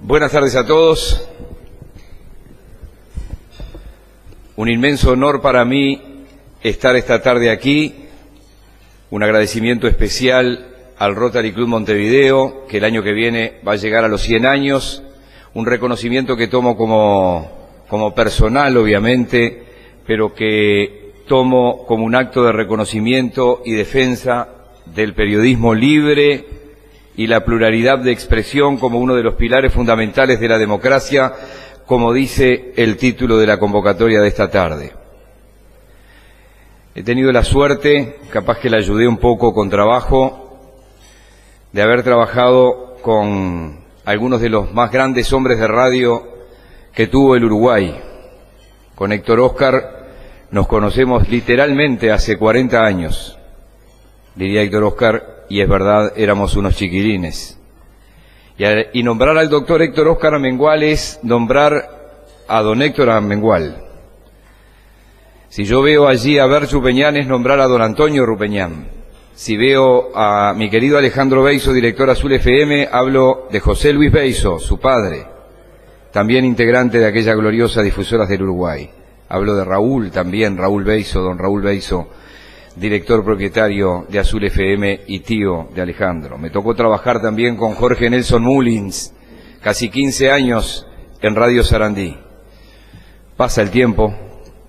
Buenas tardes a todos. Un inmenso honor para mí estar esta tarde aquí. Un agradecimiento especial al Rotary Club Montevideo, que el año que viene va a llegar a los 100 años. Un reconocimiento que tomo como personal, obviamente, pero que tomo como un acto de reconocimiento y defensa del periodismo libre y la pluralidad de expresión como uno de los pilares fundamentales de la democracia, como dice el título de la convocatoria de esta tarde. He tenido la suerte, capaz que la ayudé un poco con trabajo, de haber trabajado con algunos de los más grandes hombres de radio que tuvo el Uruguay. Con Héctor Oscar nos conocemos literalmente hace 40 años, diría Héctor Oscar, y es verdad, éramos unos chiquilines. Y nombrar al doctor Héctor Oscar Amengual es nombrar a don Héctor Amengual. Si yo veo allí a Bert Rupeñán es nombrar a don Antonio Rupeñán. Si veo a mi querido Alejandro Beizo, director Azul FM, hablo de José Luis Beizo, su padre, también integrante de aquella gloriosa Difusoras del Uruguay. Hablo de Raúl también, Raúl Beizo, don Raúl Beizo, director propietario de Azul FM y tío de Alejandro. Me tocó trabajar también con Jorge Nelson Mullins, casi 15 años en Radio Sarandí. Pasa el tiempo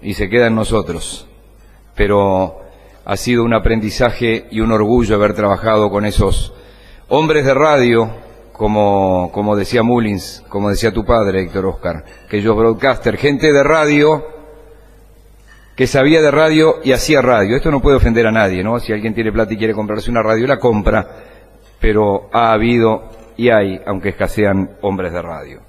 y se queda en nosotros, pero ha sido un aprendizaje y un orgullo haber trabajado con esos hombres de radio, como decía Mullins, como decía tu padre, Héctor Oscar, aquellos broadcaster, gente de radio que sabía de radio y hacía radio. Esto no puede ofender a nadie, ¿no? Si alguien tiene plata y quiere comprarse una radio, la compra, pero ha habido y hay, aunque escasean, hombres de radio.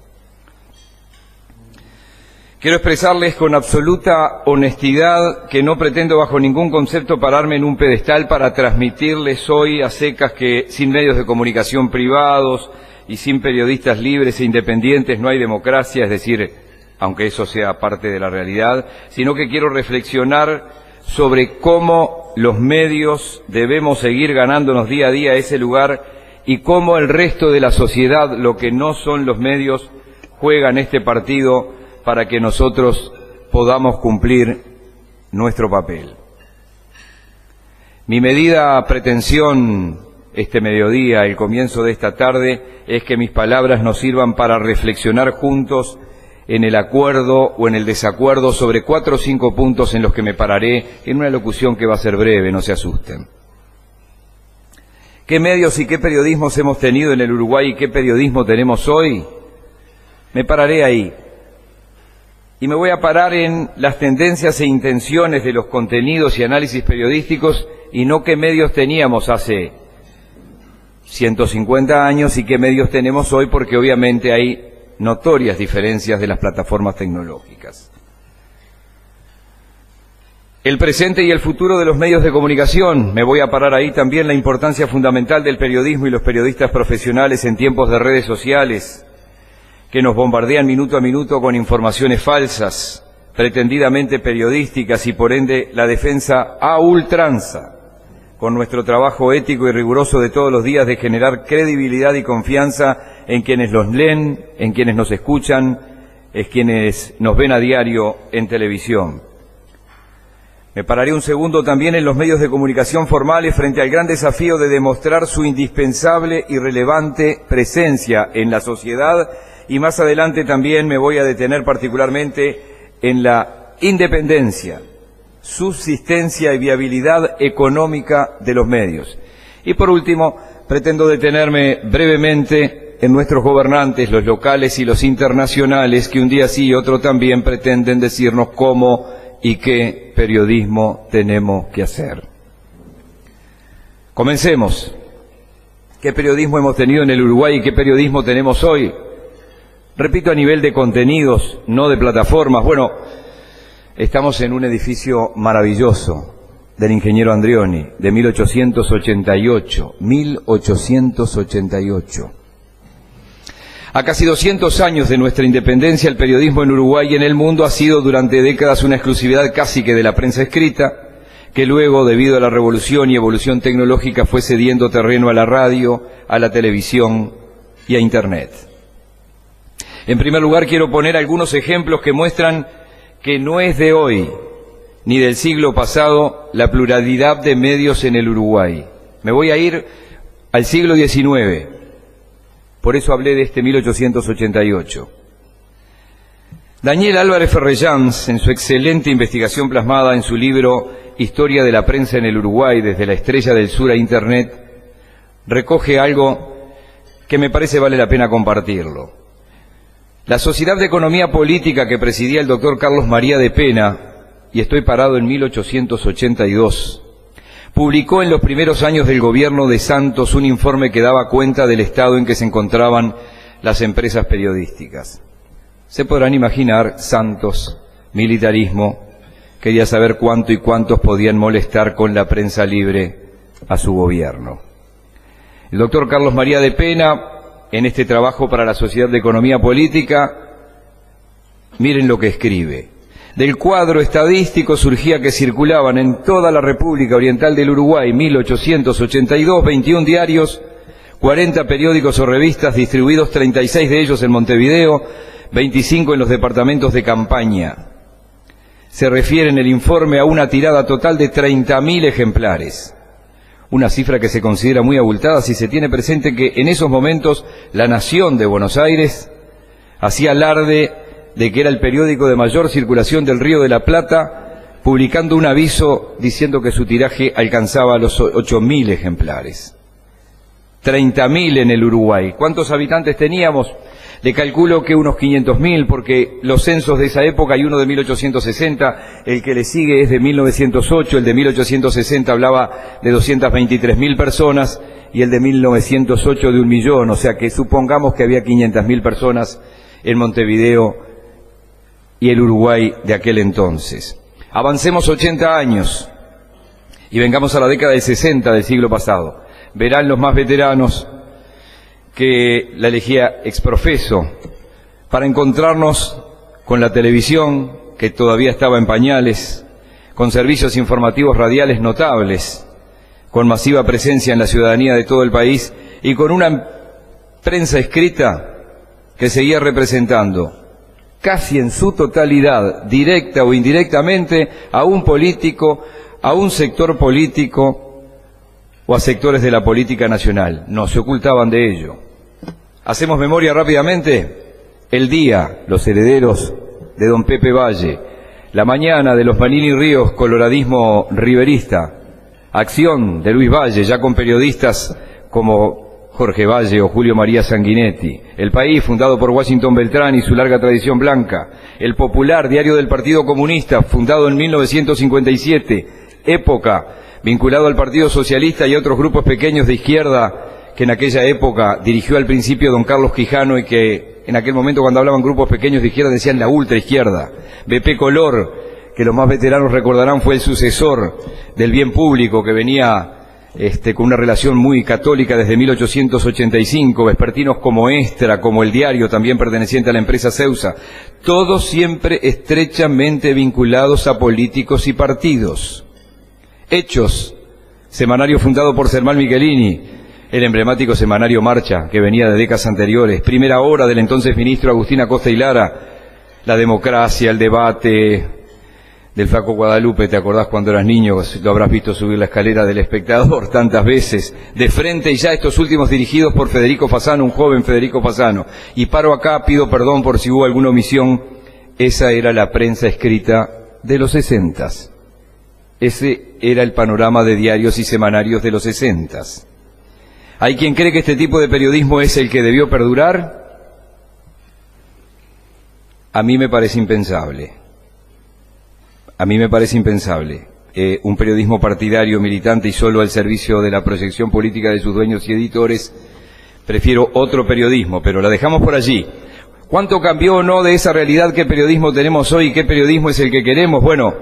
Quiero expresarles con absoluta honestidad que no pretendo bajo ningún concepto pararme en un pedestal para transmitirles hoy a secas que sin medios de comunicación privados y sin periodistas libres e independientes no hay democracia, es decir, aunque eso sea parte de la realidad, sino que quiero reflexionar sobre cómo los medios debemos seguir ganándonos día a día ese lugar y cómo el resto de la sociedad, lo que no son los medios, juegan este partido para que nosotros podamos cumplir nuestro papel. Mi medida pretensión este mediodía, el comienzo de esta tarde, es que mis palabras nos sirvan para reflexionar juntos en el acuerdo o en el desacuerdo sobre 4 o 5 puntos en los que me pararé en una locución que va a ser breve, no se asusten. ¿Qué medios y qué periodismos hemos tenido en el Uruguay y qué periodismo tenemos hoy? Me pararé ahí. Y me voy a parar en las tendencias e intenciones de los contenidos y análisis periodísticos y no qué medios teníamos hace 150 años y qué medios tenemos hoy, porque obviamente hay notorias diferencias de las plataformas tecnológicas. El presente y el futuro de los medios de comunicación. Me voy a parar ahí también la importancia fundamental del periodismo y los periodistas profesionales en tiempos de redes sociales que nos bombardean minuto a minuto con informaciones falsas, pretendidamente periodísticas y por ende la defensa a ultranza, con nuestro trabajo ético y riguroso de todos los días de generar credibilidad y confianza en quienes los leen, en quienes nos escuchan, en quienes nos ven a diario en televisión. Me pararé un segundo también en los medios de comunicación formales frente al gran desafío de demostrar su indispensable y relevante presencia en la sociedad, y más adelante también me voy a detener particularmente en la independencia, subsistencia y viabilidad económica de los medios. Y por último, pretendo detenerme brevemente en nuestros gobernantes, los locales y los internacionales, que un día sí y otro también pretenden decirnos cómo y qué periodismo tenemos que hacer. Comencemos. ¿Qué periodismo hemos tenido en el Uruguay y qué periodismo tenemos hoy? Repito, a nivel de contenidos, no de plataformas. Bueno, estamos en un edificio maravilloso del ingeniero Andrioni, de 1888. A casi 200 años de nuestra independencia, el periodismo en Uruguay y en el mundo ha sido durante décadas una exclusividad casi que de la prensa escrita, que luego, debido a la revolución y evolución tecnológica, fue cediendo terreno a la radio, a la televisión y a Internet. En primer lugar, quiero poner algunos ejemplos que muestran que no es de hoy ni del siglo pasado la pluralidad de medios en el Uruguay. Me voy a ir al siglo XIX, por eso hablé de este 1888. Daniel Álvarez Ferrellans, en su excelente investigación plasmada en su libro Historia de la prensa en el Uruguay, desde la Estrella del Sur a Internet, recoge algo que me parece vale la pena compartirlo. La Sociedad de Economía Política que presidía el doctor Carlos María de Pena, y estoy parado en 1882, publicó en los primeros años del gobierno de Santos un informe que daba cuenta del estado en que se encontraban las empresas periodísticas. Se podrán imaginar, Santos, militarismo, quería saber cuánto y cuántos podían molestar con la prensa libre a su gobierno. El doctor Carlos María de Pena, en este trabajo para la Sociedad de Economía Política, miren lo que escribe. Del cuadro estadístico surgía que circulaban en toda la República Oriental del Uruguay, 1882, 21 diarios, 40 periódicos o revistas, distribuidos 36 de ellos en Montevideo, 25 en los departamentos de campaña. Se refiere en el informe a una tirada total de 30.000 ejemplares. Una cifra que se considera muy abultada si se tiene presente que en esos momentos La Nación de Buenos Aires hacía alarde de que era el periódico de mayor circulación del Río de la Plata, publicando un aviso diciendo que su tiraje alcanzaba los 8.000 ejemplares. 30.000 en el Uruguay. ¿Cuántos habitantes teníamos? Le calculo que unos 500.000, porque los censos de esa época hay uno de 1860, el que le sigue es de 1908, el de 1860 hablaba de 223.000 personas y el de 1908 de 1.000.000, o sea que supongamos que había 500.000 personas en Montevideo y el Uruguay de aquel entonces. Avancemos 80 años y vengamos a la década del 60 del siglo pasado. Verán los más veteranos que la elegía exprofeso para encontrarnos con la televisión, que todavía estaba en pañales, con servicios informativos radiales notables, con masiva presencia en la ciudadanía de todo el país y con una prensa escrita que seguía representando casi en su totalidad, directa o indirectamente, a un político, a un sector político o a sectores de la política nacional. No se ocultaban de ello. Hacemos memoria rápidamente. El Día, los herederos de don Pepe Valle. La Mañana, de los Manini Ríos, coloradismo riverista. Acción, de Luis Valle, ya con periodistas como Jorge Valle o Julio María Sanguinetti. El País, fundado por Washington Beltrán y su larga tradición blanca. El Popular, diario del Partido Comunista, fundado en 1957. Época, vinculado al Partido Socialista y a otros grupos pequeños de izquierda que en aquella época dirigió al principio don Carlos Quijano y que en aquel momento cuando hablaban grupos pequeños de izquierda decían la ultraizquierda. BP Color, que los más veteranos recordarán fue el sucesor del Bien Público, que venía con una relación muy católica desde 1885, vespertinos como Extra, como El Diario, también perteneciente a la empresa Ceusa, todos siempre estrechamente vinculados a políticos y partidos. Hechos, semanario fundado por Sermán Michelini, el emblemático semanario Marcha, que venía de décadas anteriores. Primera Hora, del entonces ministro Agustín Acosta y Lara. La Democracia, el debate del Flaco Guadalupe, ¿te acordás cuando eras niño? Lo habrás visto subir la escalera del Espectador tantas veces. De frente, y ya estos últimos dirigidos por Federico Fasano, un joven Federico Fasano. Y paro acá, pido perdón por si hubo alguna omisión. Esa era la prensa escrita de los 60s. Ese era el panorama de diarios y semanarios de los 60s. ¿Hay quien cree que este tipo de periodismo es el que debió perdurar? A mí me parece impensable. A mí me parece impensable. Un periodismo partidario, militante y solo al servicio de la proyección política de sus dueños y editores. Prefiero otro periodismo, pero la dejamos por allí. ¿Cuánto cambió o no de esa realidad? ¿Qué periodismo tenemos hoy? ¿Qué periodismo es el que queremos? Bueno,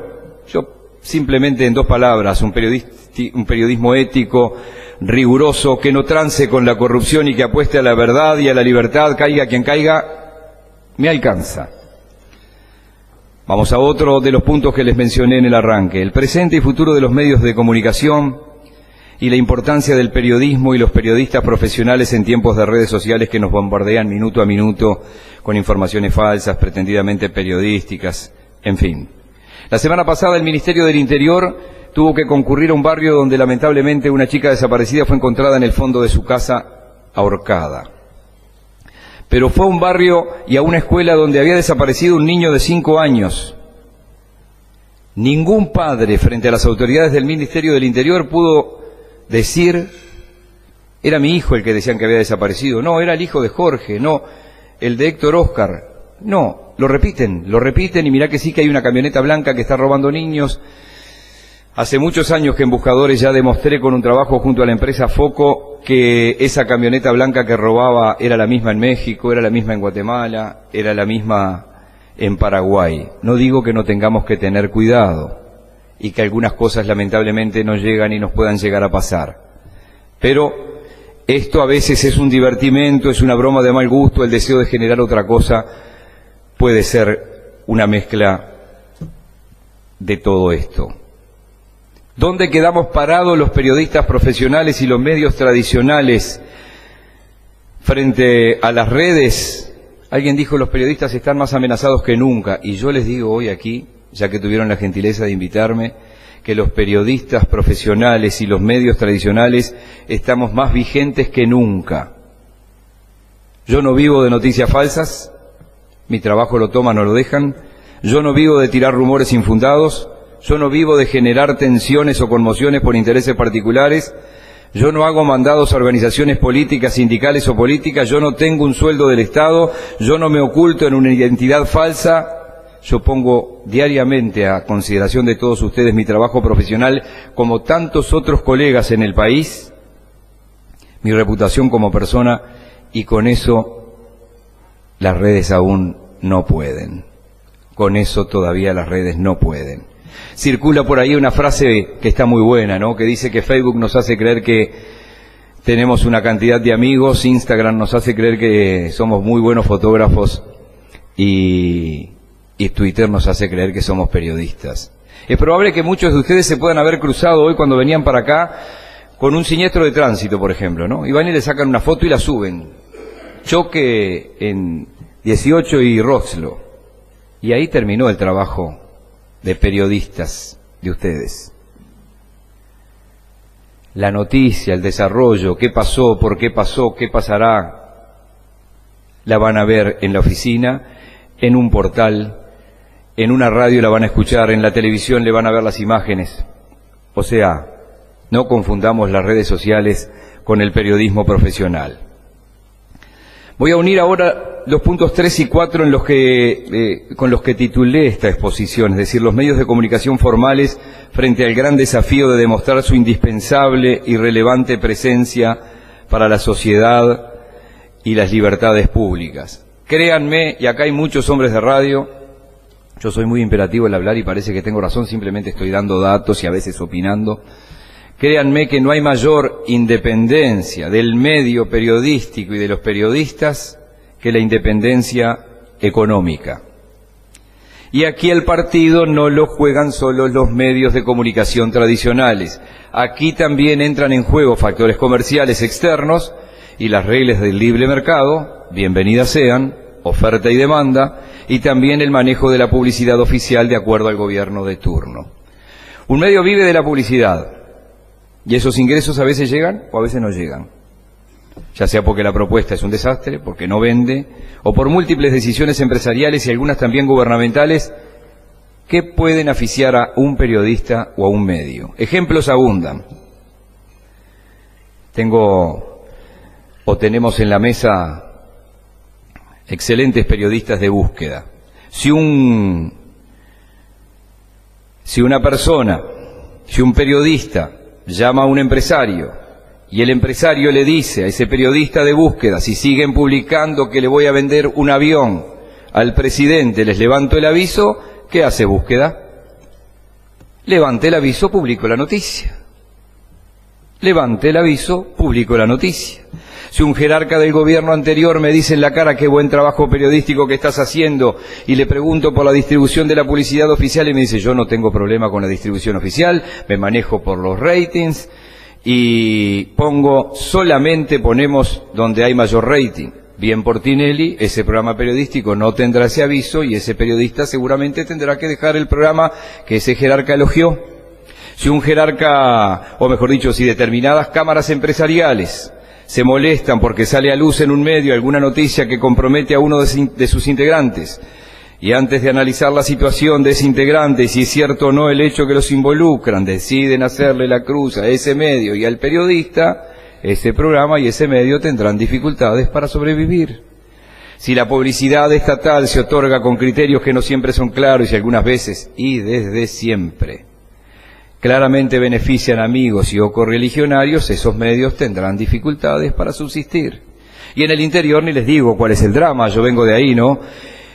yo simplemente en dos palabras, un periodismo ético, riguroso, que no trance con la corrupción y que apueste a la verdad y a la libertad, caiga quien caiga, me alcanza. Vamos a otro de los puntos que les mencioné en el arranque. El presente y futuro de los medios de comunicación y la importancia del periodismo y los periodistas profesionales en tiempos de redes sociales que nos bombardean minuto a minuto con informaciones falsas, pretendidamente periodísticas, en fin. La semana pasada el Ministerio del Interior tuvo que concurrir a un barrio donde lamentablemente una chica desaparecida fue encontrada en el fondo de su casa ahorcada. Pero fue a un barrio y a una escuela donde había desaparecido un niño de 5 años. Ningún padre frente a las autoridades del Ministerio del Interior pudo decir, era mi hijo el que decían que había desaparecido, no, era el hijo de Jorge, no, el de Héctor Óscar, no, lo repiten y mirá que sí que hay una camioneta blanca que está robando niños. Hace muchos años que en Buscadores ya demostré con un trabajo junto a la empresa Foco que esa camioneta blanca que robaba era la misma en México, era la misma en Guatemala, era la misma en Paraguay. No digo que no tengamos que tener cuidado y que algunas cosas lamentablemente no llegan y nos puedan llegar a pasar. Pero esto a veces es un divertimento, es una broma de mal gusto, el deseo de generar otra cosa puede ser una mezcla de todo esto. ¿Dónde quedamos parados los periodistas profesionales y los medios tradicionales frente a las redes? Alguien dijo, los periodistas están más amenazados que nunca, y yo les digo hoy aquí, ya que tuvieron la gentileza de invitarme, que los periodistas profesionales y los medios tradicionales estamos más vigentes que nunca. Yo no vivo de noticias falsas, mi trabajo lo toman o lo dejan, yo no vivo de tirar rumores infundados, yo no vivo de generar tensiones o conmociones por intereses particulares, yo no hago mandados a organizaciones políticas, sindicales o políticas, yo no tengo un sueldo del Estado, yo no me oculto en una identidad falsa, yo pongo diariamente a consideración de todos ustedes mi trabajo profesional, como tantos otros colegas en el país, mi reputación como persona, y con eso las redes aún no pueden. Con eso todavía las redes no pueden. Circula por ahí una frase que está muy buena, ¿no? Que dice que Facebook nos hace creer que tenemos una cantidad de amigos, Instagram nos hace creer que somos muy buenos fotógrafos y Twitter nos hace creer que somos periodistas. Es probable que muchos de ustedes se puedan haber cruzado hoy cuando venían para acá con un siniestro de tránsito, por ejemplo, ¿no? Y van y le sacan una foto y la suben. Choque en 18 y Roslo. Y ahí terminó el trabajo de periodistas de ustedes. La noticia, el desarrollo, qué pasó, por qué pasó, qué pasará, la van a ver en la oficina, en un portal, en una radio la van a escuchar, en la televisión le van a ver las imágenes. O sea, no confundamos las redes sociales con el periodismo profesional. Voy a unir ahora los puntos 3 y 4 en los que, con los que titulé esta exposición, es decir, los medios de comunicación formales frente al gran desafío de demostrar su indispensable y relevante presencia para la sociedad y las libertades públicas. Créanme, y acá hay muchos hombres de radio, yo soy muy imperativo al hablar y parece que tengo razón, simplemente estoy dando datos y a veces opinando. Créanme que no hay mayor independencia del medio periodístico y de los periodistas que la independencia económica. Y aquí el partido no lo juegan solo los medios de comunicación tradicionales. Aquí también entran en juego factores comerciales externos y las reglas del libre mercado, bienvenidas sean, oferta y demanda, y también el manejo de la publicidad oficial de acuerdo al gobierno de turno. Un medio vive de la publicidad. Y esos ingresos a veces llegan o a veces no llegan, ya sea porque la propuesta es un desastre, porque no vende, o por múltiples decisiones empresariales y algunas también gubernamentales que pueden asfixiar a un periodista o a un medio. Ejemplos abundan. Tenemos en la mesa excelentes periodistas de búsqueda. Si un periodista llama a un empresario y el empresario le dice a ese periodista de búsqueda, si siguen publicando que le voy a vender un avión al presidente, les levanto el aviso, ¿qué hace búsqueda? Levante el aviso, publico la noticia. Levante el aviso, publico la noticia. Si un jerarca del gobierno anterior me dice en la cara qué buen trabajo periodístico que estás haciendo y le pregunto por la distribución de la publicidad oficial y me dice yo no tengo problema con la distribución oficial, me manejo por los ratings y ponemos donde hay mayor rating. Bien por Tinelli, ese programa periodístico no tendrá ese aviso y ese periodista seguramente tendrá que dejar el programa que ese jerarca elogió. Si un jerarca, o mejor dicho, si determinadas cámaras empresariales se molestan porque sale a luz en un medio alguna noticia que compromete a uno de sus integrantes, y antes de analizar la situación de ese integrante, si es cierto o no el hecho que los involucran, deciden hacerle la cruz a ese medio y al periodista, ese programa y ese medio tendrán dificultades para sobrevivir. Si la publicidad estatal se otorga con criterios que no siempre son claros y algunas veces, y desde siempre, claramente benefician a amigos y o correligionarios, esos medios tendrán dificultades para subsistir. Y en el interior ni les digo cuál es el drama, yo vengo de ahí, ¿no?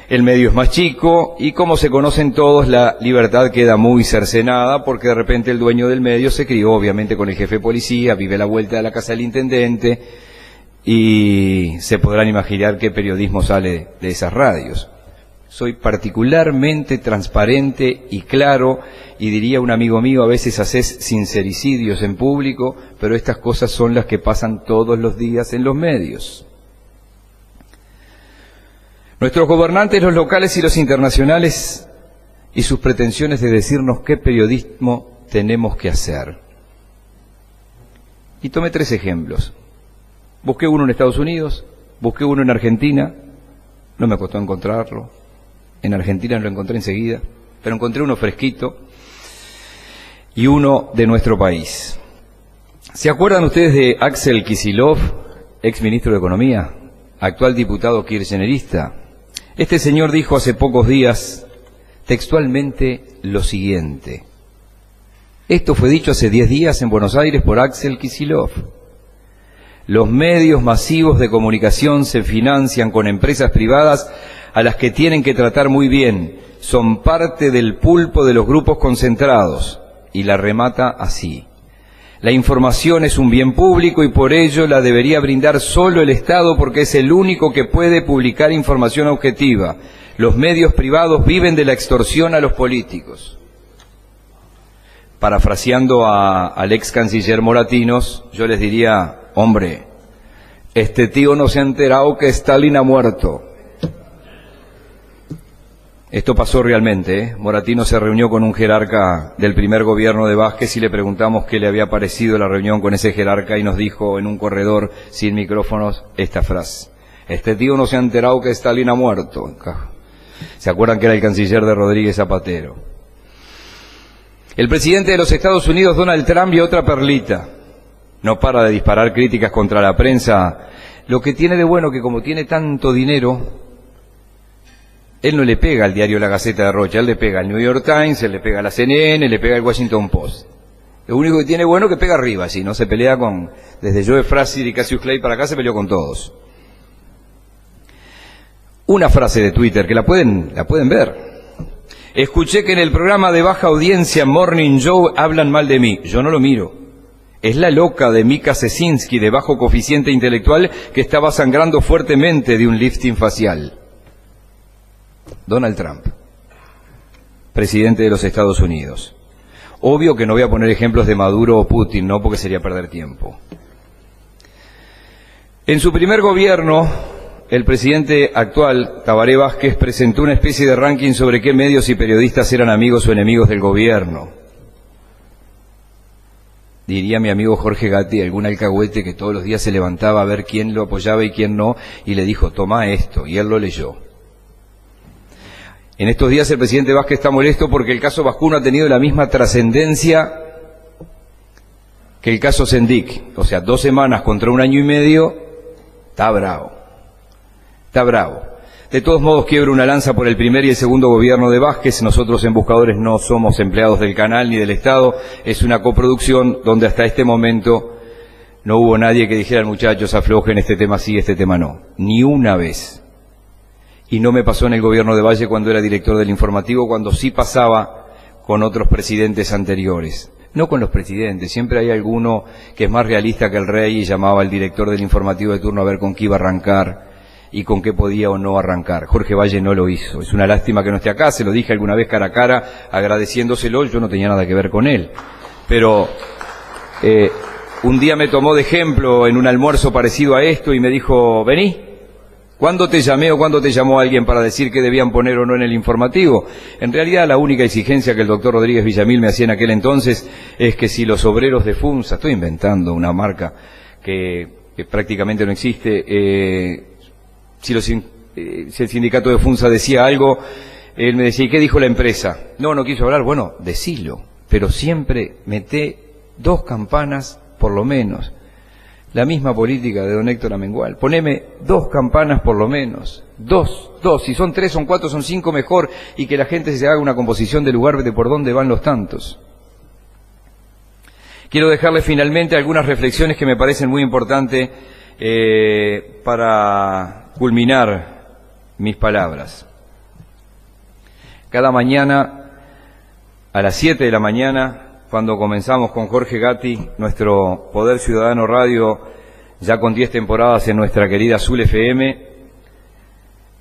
El medio es más chico y como se conocen todos, la libertad queda muy cercenada porque de repente el dueño del medio se crió obviamente con el jefe de policía, vive a la vuelta de la casa del intendente y se podrán imaginar qué periodismo sale de esas radios. Soy particularmente transparente y claro y diría un amigo mío, a veces haces sincericidios en público, pero estas cosas son las que pasan todos los días en los medios. Nuestros gobernantes, los locales y los internacionales, y sus pretensiones de decirnos qué periodismo tenemos que hacer. Y tomé 3 ejemplos. Busqué uno en Estados Unidos, busqué uno en Argentina, no me costó encontrarlo. En Argentina lo encontré enseguida, pero encontré uno fresquito y uno de nuestro país. ¿Se acuerdan ustedes de Axel Kicillof, ex ministro de Economía, actual diputado kirchnerista? Este señor dijo hace pocos días textualmente lo siguiente. Esto fue dicho hace 10 días en Buenos Aires por Axel Kicillof. Los medios masivos de comunicación se financian con empresas privadas a las que tienen que tratar muy bien. Son parte del pulpo de los grupos concentrados. Y la remata así. La información es un bien público y por ello la debería brindar solo el Estado porque es el único que puede publicar información objetiva. Los medios privados viven de la extorsión a los políticos. Parafraseando al ex canciller Moratinos, yo les diría, hombre, este tío no se ha enterado que Stalin ha muerto. Esto pasó realmente, ¿eh? Moratino se reunió con un jerarca del primer gobierno de Vázquez y le preguntamos qué le había parecido la reunión con ese jerarca y nos dijo en un corredor sin micrófonos esta frase. Este tío no se ha enterado que Stalin ha muerto. ¿Se acuerdan que era el canciller de Rodríguez Zapatero? El presidente de los Estados Unidos, Donald Trump, y otra perlita. No para de disparar críticas contra la prensa. Lo que tiene de bueno que como tiene tanto dinero, él no le pega al diario La Gaceta de Rocha, él le pega al New York Times, él le pega a la CNN, le pega al Washington Post. Lo único que tiene bueno es que pega arriba, sí, no se pelea con, desde Joe Frazier y Cassius Clay para acá se peleó con todos. Una frase de Twitter que la pueden ver. Escuché que en el programa de baja audiencia Morning Joe hablan mal de mí. Yo no lo miro. Es la loca de Mika Sesinski de bajo coeficiente intelectual que estaba sangrando fuertemente de un lifting facial. Donald Trump, presidente de los Estados Unidos. Obvio que no voy a poner ejemplos de Maduro o Putin, no, porque sería perder tiempo. En su primer gobierno, el presidente actual, Tabaré Vázquez, presentó una especie de ranking sobre qué medios y periodistas eran amigos o enemigos del gobierno. Diría mi amigo Jorge Gatti, algún alcahuete que todos los días se levantaba a ver quién lo apoyaba y quién no, y le dijo, toma esto, y él lo leyó. En estos días el presidente Vázquez está molesto porque el caso Vascuno ha tenido la misma trascendencia que el caso Sendik. O sea, 2 semanas contra 1 año y medio, está bravo. Está bravo. De todos modos, quiebro una lanza por el primer y el segundo gobierno de Vázquez. Nosotros en Buscadores no somos empleados del canal ni del Estado. Es una coproducción donde hasta este momento no hubo nadie que dijera, muchachos, aflojen, este tema sí, este tema no. Ni una vez. Y no me pasó en el gobierno de Valle cuando era director del informativo, cuando sí pasaba con otros presidentes anteriores. No con los presidentes, siempre hay alguno que es más realista que el rey y llamaba al director del informativo de turno a ver con qué iba a arrancar y con qué podía o no arrancar. Jorge Valle no lo hizo. Es una lástima que no esté acá, se lo dije alguna vez cara a cara agradeciéndoselo, yo no tenía nada que ver con él. Pero un día me tomó de ejemplo en un almuerzo parecido a esto y me dijo, vení, ¿cuándo te llamé o cuándo te llamó alguien para decir que debían poner o no en el informativo? En realidad la única exigencia que el doctor Rodríguez Villamil me hacía en aquel entonces es que si los obreros de FUNSA, estoy inventando una marca que prácticamente no existe, si el sindicato de FUNSA decía algo, él me decía, ¿y qué dijo la empresa? No quiso hablar, bueno, decilo, pero siempre meté 2 campanas por lo menos. La misma política de don Héctor Amengual. Poneme 2 campanas por lo menos. 2. Si son 3, son 4, son 5 mejor. Y que la gente se haga una composición del lugar de por dónde van los tantos. Quiero dejarles finalmente algunas reflexiones que me parecen muy importantes para culminar mis palabras. Cada mañana, a las 7 de la mañana, cuando comenzamos con Jorge Gatti, nuestro Poder Ciudadano Radio, ya con 10 temporadas en nuestra querida Azul FM,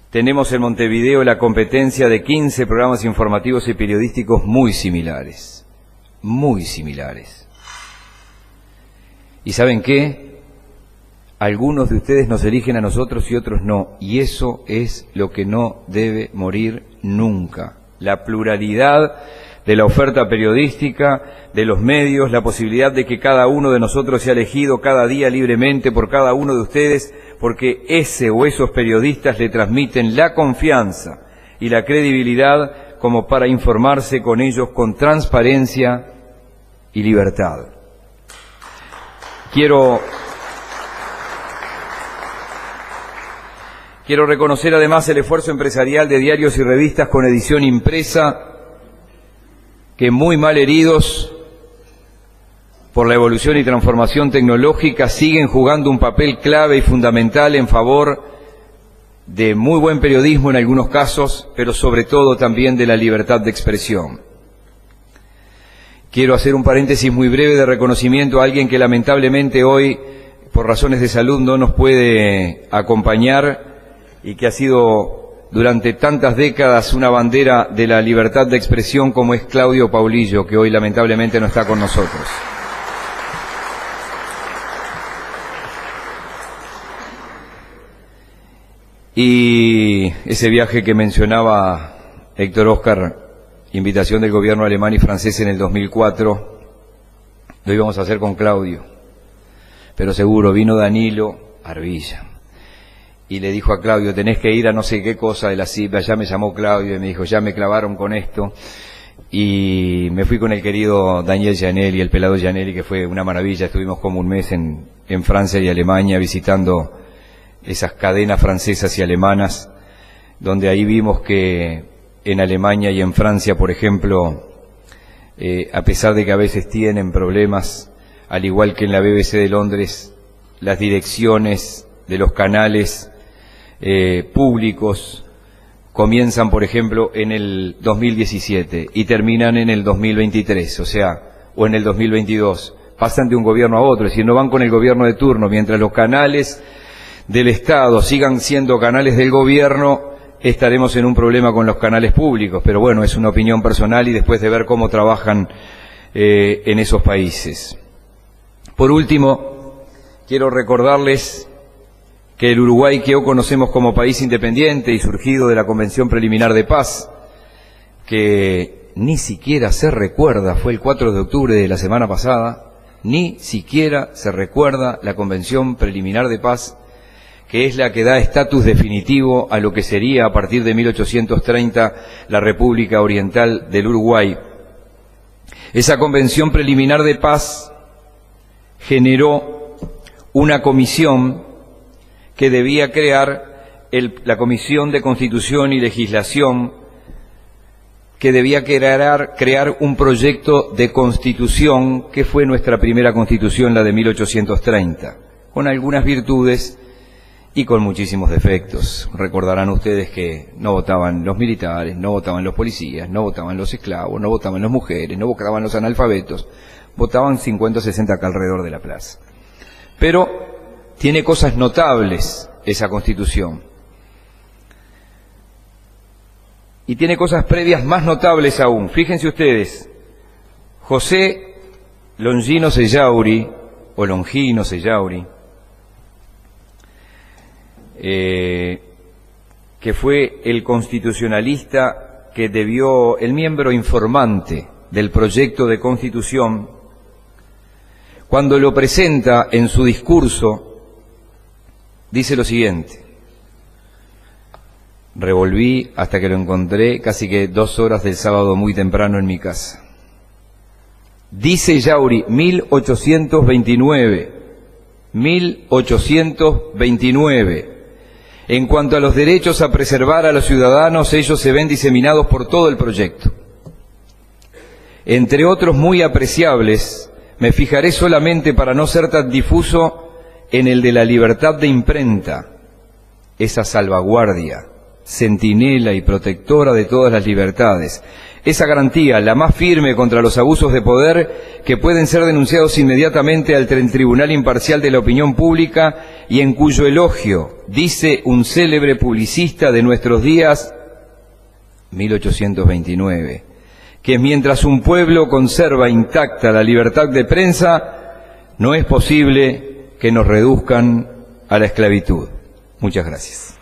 tenemos en Montevideo la competencia de 15 programas informativos y periodísticos muy similares. Muy similares. ¿Y saben qué? Algunos de ustedes nos eligen a nosotros y otros no. Y eso es lo que no debe morir nunca. La pluralidad de la oferta periodística, de los medios, la posibilidad de que cada uno de nosotros sea elegido cada día libremente por cada uno de ustedes, porque ese o esos periodistas le transmiten la confianza y la credibilidad como para informarse con ellos con transparencia y libertad. Quiero reconocer además el esfuerzo empresarial de diarios y revistas con edición impresa, que muy mal heridos por la evolución y transformación tecnológica siguen jugando un papel clave y fundamental en favor de muy buen periodismo en algunos casos, pero sobre todo también de la libertad de expresión. Quiero hacer un paréntesis muy breve de reconocimiento a alguien que lamentablemente hoy, por razones de salud, no nos puede acompañar y que ha sido durante tantas décadas una bandera de la libertad de expresión, como es Claudio Paulillo, que hoy lamentablemente no está con nosotros. Y ese viaje que mencionaba Héctor Oscar, invitación del gobierno alemán y francés en el 2004, lo íbamos a hacer con Claudio, pero seguro vino Danilo Arbilla y le dijo a Claudio, tenés que ir a no sé qué cosa de la CIPA. Ya me llamó Claudio y me dijo, ya me clavaron con esto, y me fui con el querido Daniel Gianelli, el pelado Gianelli, que fue una maravilla. Estuvimos como un mes en Francia y Alemania visitando esas cadenas francesas y alemanas, donde ahí vimos que en Alemania y en Francia, por ejemplo, a pesar de que a veces tienen problemas, al igual que en la BBC de Londres, las direcciones de los canales públicos comienzan, por ejemplo, en el 2017 y terminan en el 2023, o en el 2022. Pasan de un gobierno a otro, es decir, no van con el gobierno de turno. Mientras los canales del Estado sigan siendo canales del gobierno, estaremos en un problema con los canales públicos. Pero bueno, es una opinión personal y después de ver cómo trabajan en esos países. Por último, quiero recordarles que el Uruguay, que hoy conocemos como país independiente y surgido de la Convención Preliminar de Paz, que ni siquiera se recuerda, fue el 4 de octubre de la semana pasada, ni siquiera se recuerda la Convención Preliminar de Paz, que es la que da estatus definitivo a lo que sería a partir de 1830 la República Oriental del Uruguay. Esa Convención Preliminar de Paz generó una comisión que debía crear la Comisión de Constitución y Legislación, que debía crear un proyecto de constitución, que fue nuestra primera constitución, la de 1830, con algunas virtudes y con muchísimos defectos. Recordarán ustedes que no votaban los militares, no votaban los policías, no votaban los esclavos, no votaban las mujeres, no votaban los analfabetos, votaban 50 o 60 acá alrededor de la plaza. Pero tiene cosas notables esa Constitución. Y tiene cosas previas más notables aún. Fíjense ustedes, José Longino Sellauri, o Longino Sellauri, que fue el constitucionalista que debió, el miembro informante del proyecto de Constitución, cuando lo presenta en su discurso, dice lo siguiente: revolví hasta que lo encontré casi que 2 horas del sábado muy temprano en mi casa. Dice Yauri, 1829, en cuanto a los derechos a preservar a los ciudadanos, ellos se ven diseminados por todo el proyecto. Entre otros muy apreciables, me fijaré solamente, para no ser tan difuso, en el de la libertad de imprenta, esa salvaguardia, centinela y protectora de todas las libertades, esa garantía, la más firme contra los abusos de poder que pueden ser denunciados inmediatamente al Tribunal Imparcial de la Opinión Pública, y en cuyo elogio dice un célebre publicista de nuestros días, 1829, que mientras un pueblo conserva intacta la libertad de prensa, no es posible que nos reduzcan a la esclavitud. Muchas gracias.